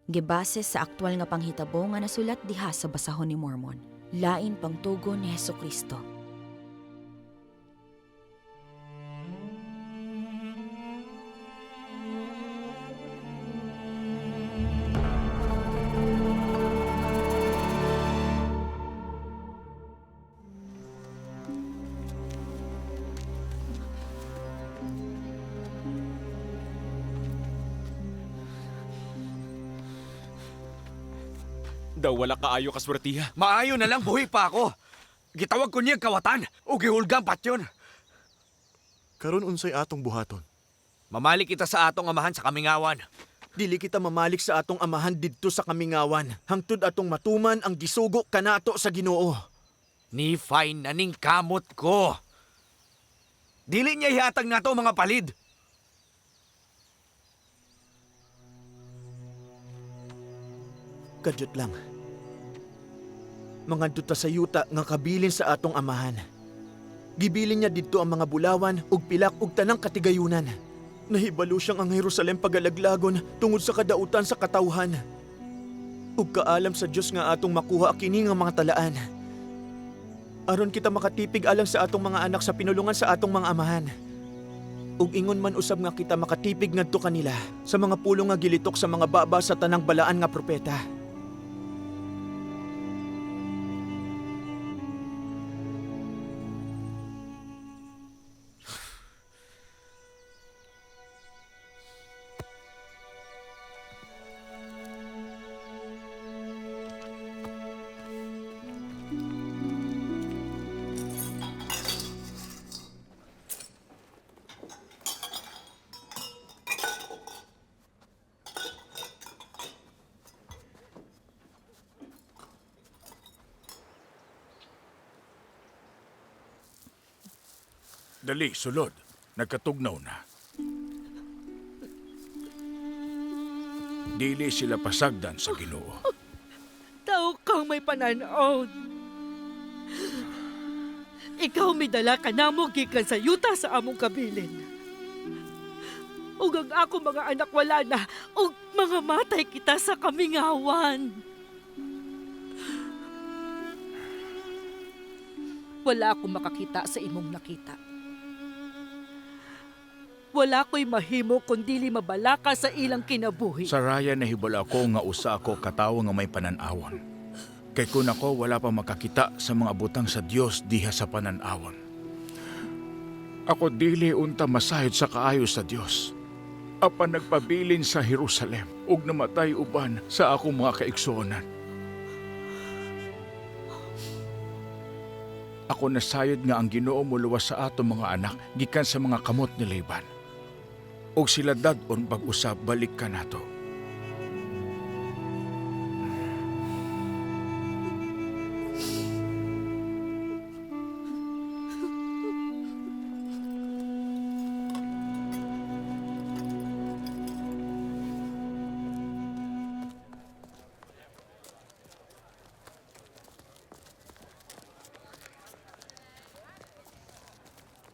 Gibase sa aktwal nga panghitabo nga nasulat diha sa basahon ni Mormon. Lain pangtugon ni Hesukristo. Daw wala kaayo kaswertiha. Maayo na lang buhi pa ako. Gitawag ko niya kawatan o gihulgang patyon. Karon unsay atong buhaton? Mamalik kita sa atong amahan sa kamingawan. Dili kita mamalik sa atong amahan didto sa kamingawan. Hangtod atong matuman ang gisugo kanato sa Ginoo. Ni fine na ning kamot ko. Dili niya ihatag na to mga palid. Kadyot lang. Mangandto ta sa yuta nga kabilin sa atong amahan. Gibilin niya didto ang mga bulawan ug pilak ug tanang katigayunan. Nahibalo siyang ang Jerusalem pagalaglagon tungod sa kadautan sa katawhan. Ug kaalam sa Dios nga atong makuha kini nga mga talaan. Aron kita makatipig alang sa atong mga anak sa pinulungan sa atong mga amahan. Ug ingon man usab nga kita makatipig ngadto kanila sa mga pulong nga gilitok sa mga baba sa tanang balaan nga propeta. Dali, sulod. Nagkatugnaw na. Dili sila pasagdan sa Ginoo. Tao kang may pananaon. Ikaw may dala ka namo gikan sa yuta sa among kabilin. Ug ang ako mga anak wala na, ug mga matay kita sa kamingawan. Wala akong makakita sa imong nakita. Wala ko'y mahimo kundili mabalaka sa ilang kinabuhi. Sariah nahibala ako nga usa ako katawo nga may pananawon. Kay kun ako wala pa makakita sa mga butang sa Dios diha sa pananawon. Ako dili unta masahid sa kaayo sa Dios. Apan nagpabilin sa Jerusalem ug namatay uban sa akong mga kaigsuonan. Ako nasayod nga ang Ginoo muluwas sa atong mga anak gikan sa mga kamot ni Laban. Og sila dadon pag-usab balik ka nato.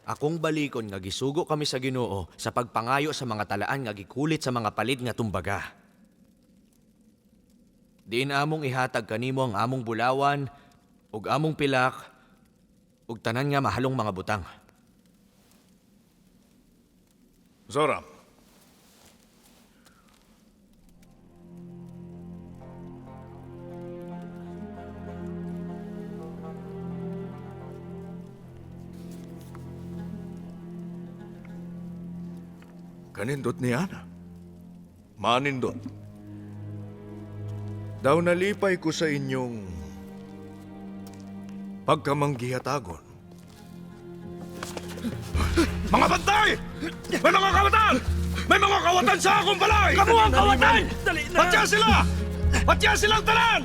Akong balikon nga gisugo kami sa Ginoo sa pagpangayo sa mga talaan nga gikulit sa mga palid nga tumbaga. Diin among ihatag kanimo ang among bulawan ug among pilak ug tanan nga mahalong mga butang. Zoram. Kanindot ni Ana. Manindot. Daw nalipay ko sa inyong pagkamanggihatagon. Mga bantay! May mga kawatan! May mga kawatan sa akong balay! Kamu ang kawatan! Patya sila! Patya silang tanan!